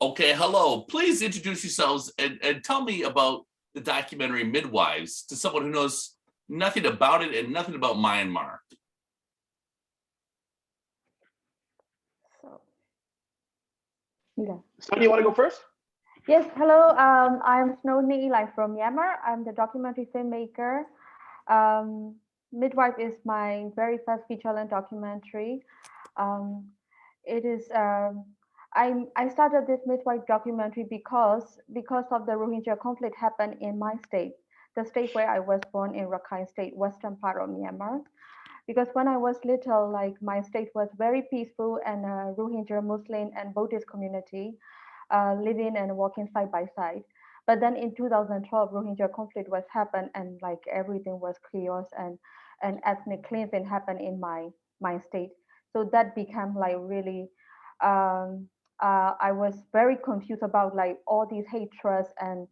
Okay, hello. Please introduce yourselves and tell me about the documentary Midwives to someone who knows nothing about it and nothing about Myanmar. So, yeah. So do you want to go first? Yes, hello. I'm Snow Hnin Ei Hlaing from Myanmar. I'm the documentary filmmaker. Um, Midwife is my very first feature-length documentary. Um, it is I started this midwife documentary because of the Rohingya conflict happened in my state, the state where I was born in Rakhine State, western part of Myanmar. Because when I was little, like my state was very peaceful and Rohingya Muslim and Buddhist community living and working side by side. But then in 2012, Rohingya conflict was happened and like everything was chaos and ethnic cleansing happened in my state. So that became like really, um, I was very confused about like all these hatreds and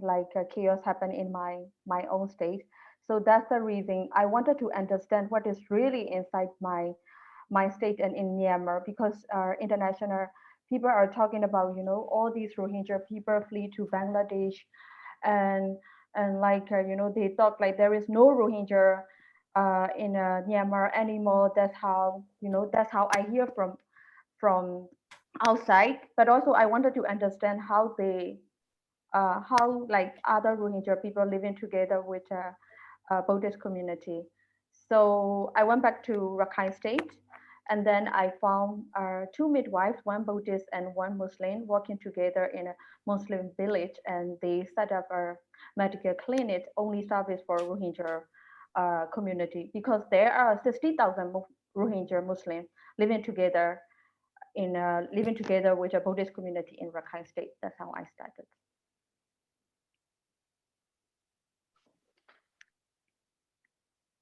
like chaos happen in my own state. So that's the reason I wanted to understand what is really inside my state and in Myanmar, because international people are talking about, all these Rohingya people flee to Bangladesh, and like they thought like there is no Rohingya in Myanmar anymore. That's how I hear from outside. But also I wanted to understand how like other Rohingya people living together with Buddhist community. So I went back to Rakhine State, and then I found two midwives, one Buddhist and one Muslim, working together in a Muslim village, and they set up a medical clinic only service for Rohingya community, because there are 60,000 Rohingya Muslims living together with a Buddhist community in Rakhine State. That's how I started.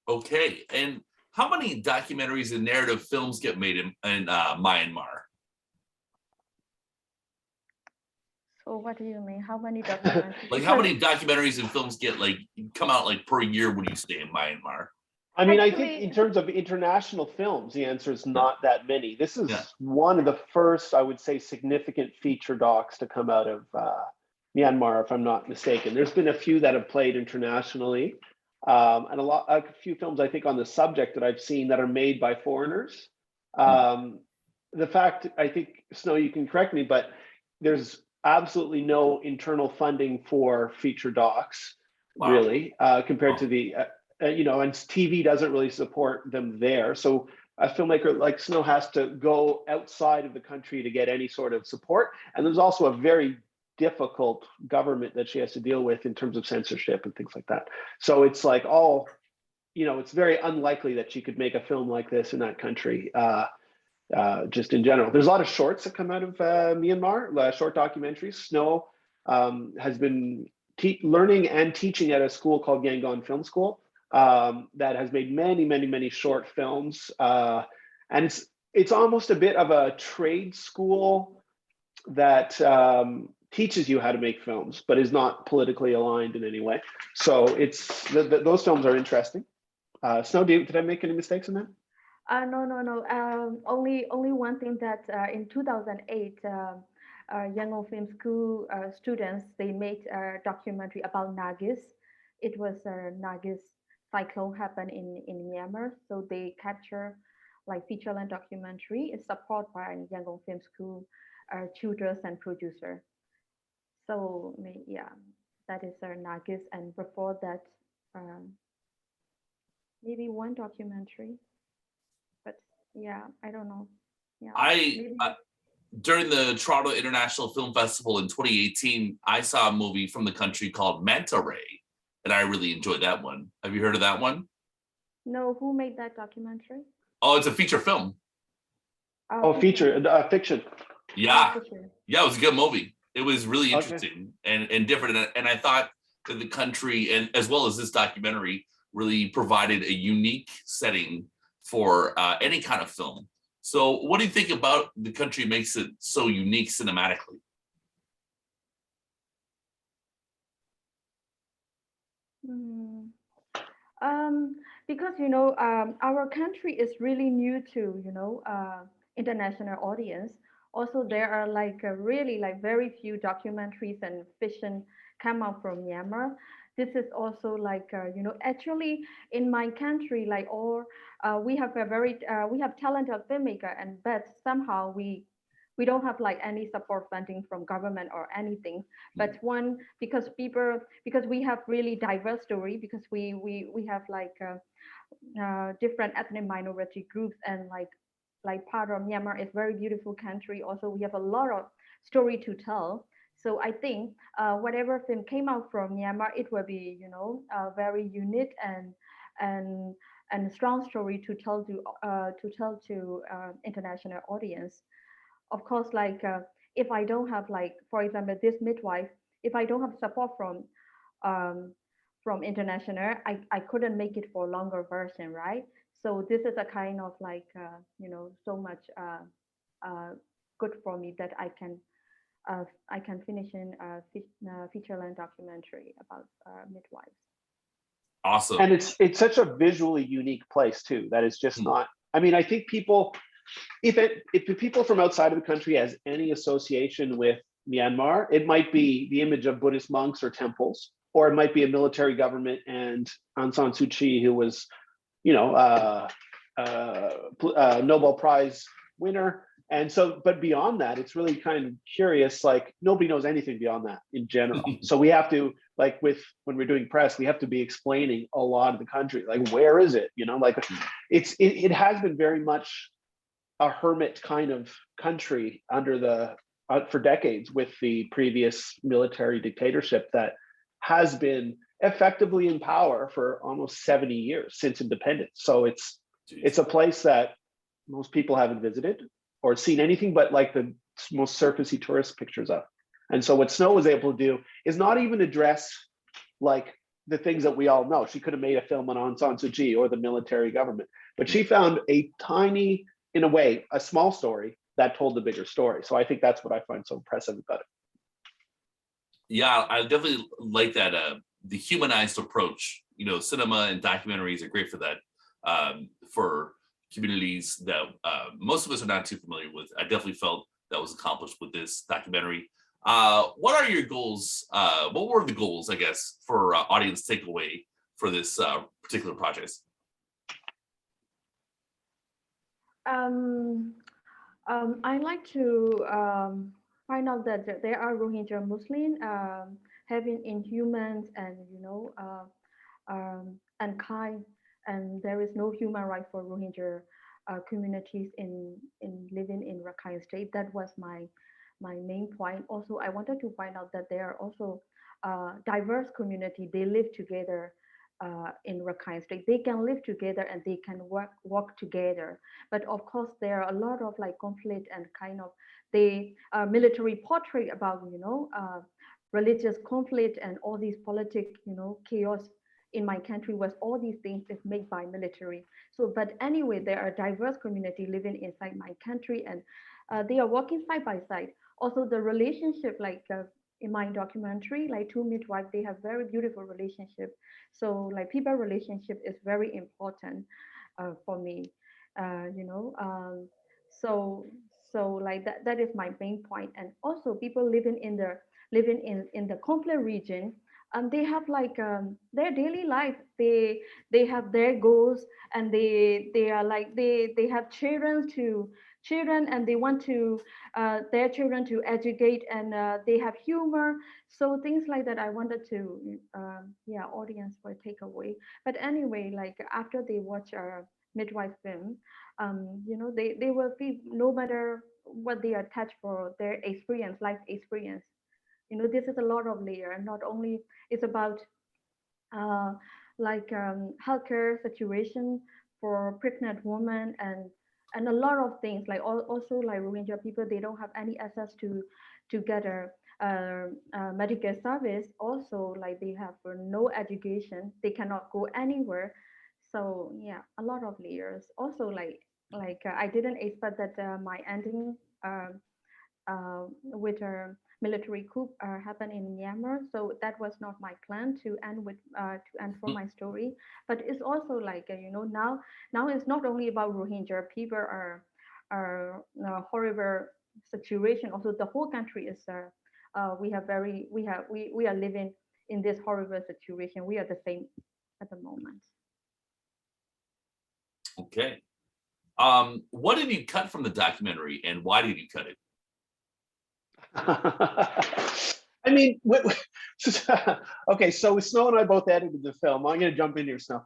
Okay, and how many documentaries and narrative films get made in Myanmar? So what do you mean? How many documentaries? Like how many documentaries and films get like come out like per year when you stay in Myanmar? I mean, I think in terms of international films, the answer is not that many. This is one of the first, I would say, significant feature docs to come out of Myanmar, if I'm not mistaken. There's been a few that have played internationally, and a few films I think on the subject that I've seen that are made by foreigners. The fact, I think, Snow, you can correct me, but there's absolutely no internal funding for feature docs, really, compared to the and TV doesn't really support them there. So a filmmaker like Snow has to go outside of the country to get any sort of support. And there's also a very difficult government that she has to deal with in terms of censorship and things like that. So it's like it's very unlikely that she could make a film like this in that country, just in general. There's a lot of shorts that come out of Myanmar, short documentaries. Snow has been learning and teaching at a school called Yangon Film School, that has made many short films, and it's almost a bit of a trade school that teaches you how to make films, but is not politically aligned in any way. So those films are interesting. Snow, did I make any mistakes in that? No. Only one thing that in 2008, Yangon Film School students, they made a documentary about Nagis. It was a Nagis cyclone happened in Myanmar, so they capture like feature-length documentary. It's supported by Yangon Film School tutors and producer. So yeah, that is Nagis, and before that, maybe one documentary. But yeah, I don't know. Yeah, During the Toronto International Film Festival in 2018, I saw a movie from the country called Manta Ray, and I really enjoyed that one. Have you heard of that one? No, who made that documentary? Oh, it's a feature film. Fiction. Yeah, yeah, it was a good movie. It was really interesting and different, and I thought that the country, and as well as this documentary, really provided a unique setting for any kind of film. So what do you think about the country makes it so unique cinematically? Because our country is really new to international audience. Also, there are like really like very few documentaries and fiction come out from Myanmar. This is also like actually in my country like or we have a very we have talented filmmaker and but somehow we don't have like any support funding from government or anything. But one because we have really diverse story because we have like different ethnic minority groups and like part of Myanmar is very beautiful country. Also, we have a lot of story to tell. So I think whatever film came out from Myanmar, it will be very unique and and strong story to tell to international audience. Of course, like if I don't have like for example this midwife, if I don't have support um, from international, I couldn't make it for longer version, right? So this is a kind of like so much uh, good for me that I can finish in a feature length documentary about midwives. Awesome. And it's such a visually unique place too. That is just not. I mean, I think people, if the people from outside of the country has any association with Myanmar, it might be the image of Buddhist monks or temples, or it might be a military government and Aung San Suu Kyi, who was, Nobel Prize winner. And so, but beyond that, it's really kind of curious. Like nobody knows anything beyond that in general. So we have to, like, when we're doing press, we have to be explaining a lot of the country. Like, where is it? Like it has been very much a hermit kind of country under the for decades with the previous military dictatorship that has been effectively in power for almost 70 years since independence. So it's a place that most people haven't visited or seen anything but like the most surfacey tourist pictures of. And so what Snow was able to do is not even address like the things that we all know. She could have made a film on Aung San Suu Kyi or the military government, but she found a tiny, in a way, a small story that told the bigger story. So I think that's what I find so impressive about it. Yeah, I definitely like that. The humanized approach. Cinema and documentaries are great for that. For communities that most of us are not too familiar with. I definitely felt that was accomplished with this documentary. What are your goals? What were the goals, I guess, for audience takeaway for this particular project? I like to find out that there are Rohingya Muslims having inhumans and and kind, and there is no human right for Rohingya communities in living in Rakhine State. That was my main point. Also, I wanted to find out that there are also diverse community. They live together in Rakhine State. They can live together and they can work together. But of course, there are a lot of like conflict and kind of the military portrait about religious conflict and all these politic chaos in my country was all these things is made by military. So, but anyway, there are diverse community living inside my country and they are working side by side. Also, the relationship, like in my documentary, like two midwives, they have very beautiful relationship. So, like people relationship is very important for me. Uh, you know, um, so like that is my main point. And also, people living in the conflict region they have like their daily life they have their goals and they are like they have children and they want to their children to educate and they have humor, so things like that I wanted to yeah audience for takeaway. But anyway, like after they watch our midwife film, they will feel no matter what they are attached for their experience, life experience. This is a lot of layer, not only it's about uh, like healthcare situation for pregnant women and a lot of things like also like Rohingya people, they don't have any access to get a medical service. Also like they have no education, they cannot go anywhere. So yeah, a lot of layers. Also I didn't expect that my ending with a military coup happened in Myanmar. So that was not my plan to end with to end for my story. But it's also like now it's not only about Rohingya people are horrible situation. Also, the whole country is we are living in this horrible situation. We are the same at the moment. Okay. What did you cut from the documentary, and why did you cut it? I mean, okay, so Snow and I both edited the film. I'm going to jump in here, Snow,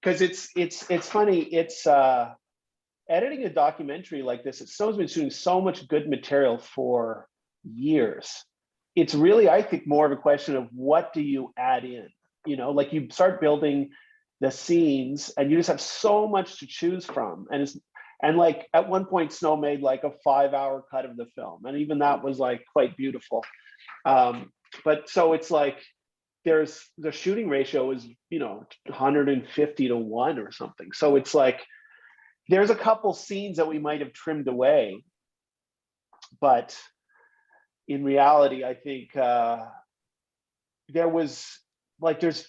because it's funny. It's editing a documentary like this. Snow's been shooting so much good material for years. It's really, I think, more of a question of what do you add in? You know, like you start building the scenes, and you just have so much to choose from, and like at one point Snow made like a 5-hour cut of the film, and even that was like quite beautiful. But so it's like there's the shooting ratio is 150 to 1 or something. So it's like there's a couple scenes that we might have trimmed away, but in reality, I think there was like there's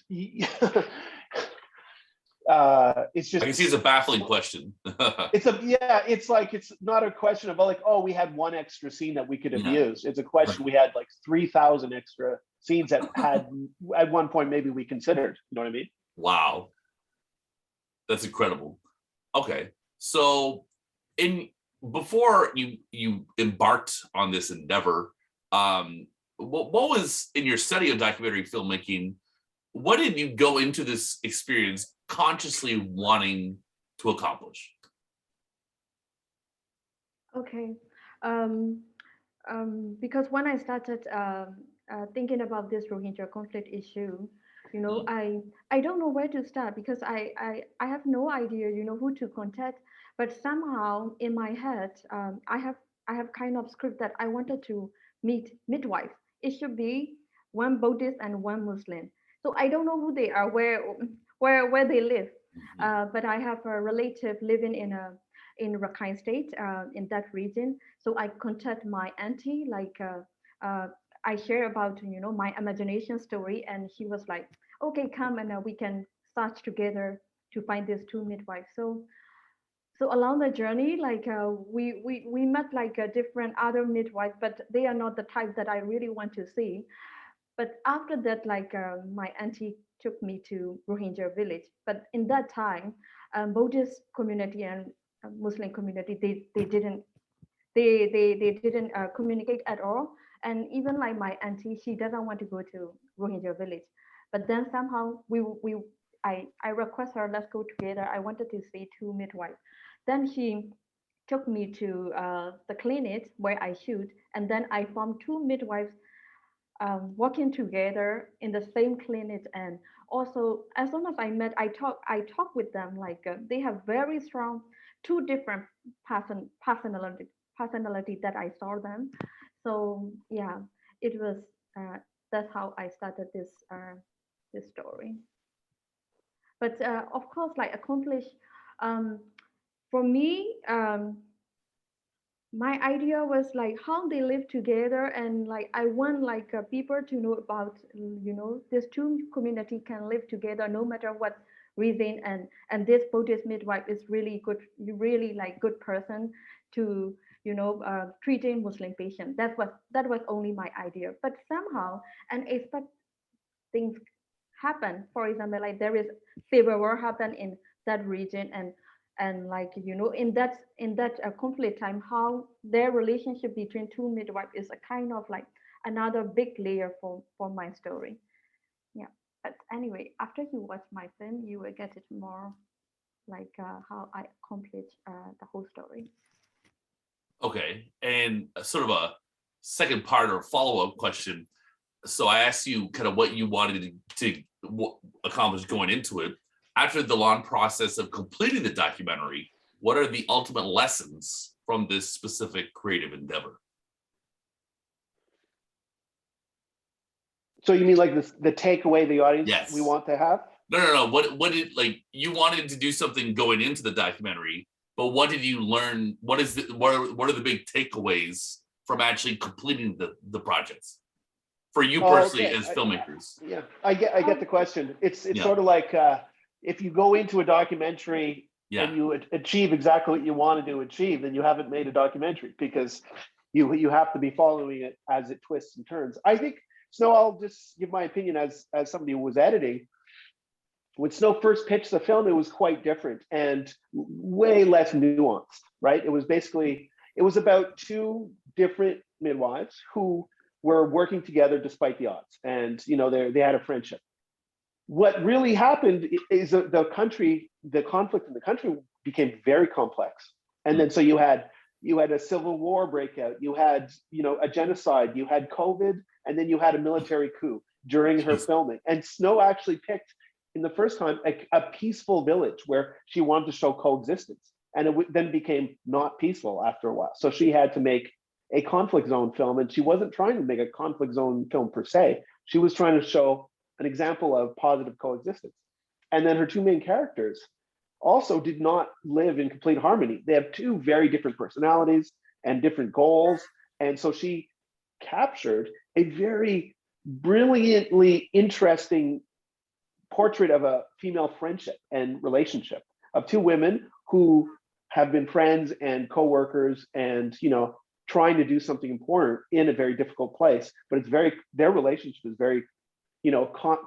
it's just, I can see it's a baffling question. it's like it's not a question of like, oh, we had one extra scene that we could have used. It's a question we had like 3,000 extra scenes that had at one point maybe we considered. You know what I mean? Wow, that's incredible. Okay, so before you embarked on this endeavor, what was in your study of documentary filmmaking? What did you go into this experience consciously wanting to accomplish? Okay, because when I started thinking about this Rohingya conflict issue, I don't know where to start, because I have no idea, who to contact. But somehow in my head, I have kind of script that I wanted to meet midwives. It should be one Buddhist and one Muslim. So I don't know who they are, where they live. But I have a relative living in Rakhine State, in that region. So I contact my auntie, like I share about my imagination story, and she was like, "Okay, come and we can search together to find these two midwives." So along the journey, like we met like a different other midwives, but they are not the type that I really want to see. But after that, like my auntie took me to Rohingya village. But in that time, Buddhist community and Muslim community, they didn't communicate at all. And even like my auntie, she doesn't want to go to Rohingya village. But then somehow I request her, let's go together. I wanted to see two midwives. Then she took me to the clinic where I shoot, and then I found two midwives working together in the same clinic. And also, as soon as I met, I talk with them, like they have very strong two different personality that I saw them. So yeah, it was that's how I started this story. But of course, like accomplish, for me, my idea was like how they live together, and like I want like people to know about this two community can live together no matter what reason. And this Buddhist midwife is really good, really like good person to treating Muslim patient. That was only my idea. But somehow unexpected things happen. For example, like there is civil war happen in that region, and like in that conflict time, how their relationship between two midwives is a kind of like another big layer for my story. Yeah, but anyway, after you watch my film, you will get it more like how I accomplished the whole story. Okay, and sort of a second part or follow-up question. So I asked you kind of what you wanted to accomplish going into it. After the long process of completing the documentary, what are the ultimate lessons from this specific creative endeavor? So you mean like the takeaway the audience we want to have? No. What did, like, you wanted to do something going into the documentary, but what did you learn? What are the big takeaways from actually completing the projects for you personally as filmmakers? Yeah, I get the question. It's sort of like if you go into a documentary and you achieve exactly what you wanted to achieve, then you haven't made a documentary, because you have to be following it as it twists and turns. I think Snow, I'll just give my opinion as somebody who was editing. When Snow first pitched the film, it was quite different and way less nuanced, right? It was about two different midwives who were working together despite the odds, and they had a friendship. What really happened is the conflict in the country became very complex, and then so you had a civil war breakout, you had a genocide, you had COVID, and then you had a military coup during her filming. And Snow actually picked, in the first time, a peaceful village where she wanted to show coexistence, and it then became not peaceful after a while. So she had to make a conflict zone film, and she wasn't trying to make a conflict zone film per se. She was trying to show an example of positive coexistence. And then her two main characters also did not live in complete harmony. They have two very different personalities and different goals. And so she captured a very brilliantly interesting portrait of a female friendship and relationship of two women who have been friends and co-workers and trying to do something important in a very difficult place. But their relationship is very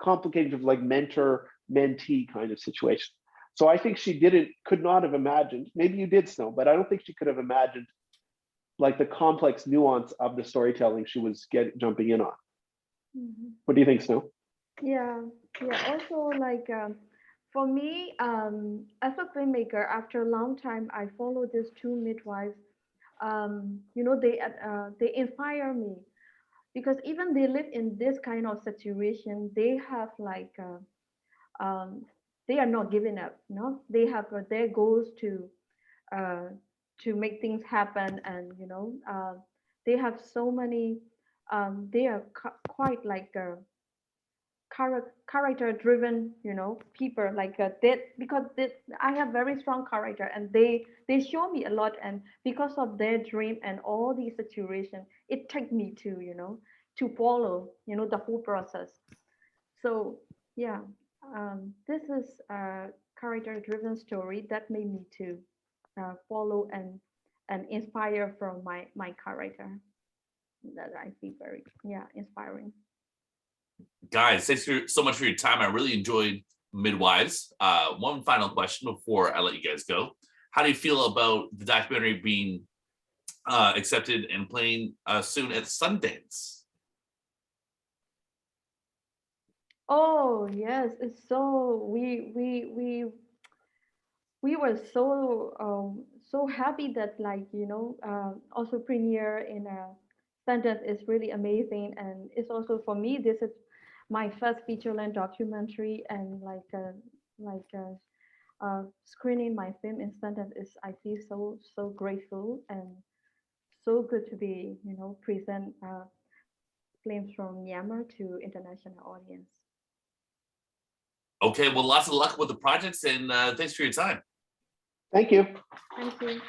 complicated, like mentor-mentee kind of situation. So I think she could not have imagined, maybe you did, Snow, but I don't think she could have imagined like the complex nuance of the storytelling she was jumping in on. Mm-hmm. What do you think, Snow? Yeah. Also, like for me, as a filmmaker, after a long time, I follow these two midwives. They inspire me because even they live in this kind of situation, they have like they are not giving up. They have their goals to make things happen, and they have so many. They are quite like character driven people, like because I have very strong character, and they show me a lot, and because of their dream and all these situations, it takes me to follow the whole process. So yeah, this is a character driven story that made me to follow and inspire from my character, that I feel very inspiring. Guys, thanks so much for your time. I really enjoyed Midwives. One final question before I let you guys go. How do you feel about the documentary being accepted and playing soon at Sundance? Oh yes, it's so we were so happy that also premiere in Sundance is really amazing, and it's also for me, this is my first feature-length documentary, and screening my film in Sundance is, I feel so grateful and so good to be present films from Myanmar to international audience. Okay, well, lots of luck with the projects, and thanks for your time. Thank you. Thank you.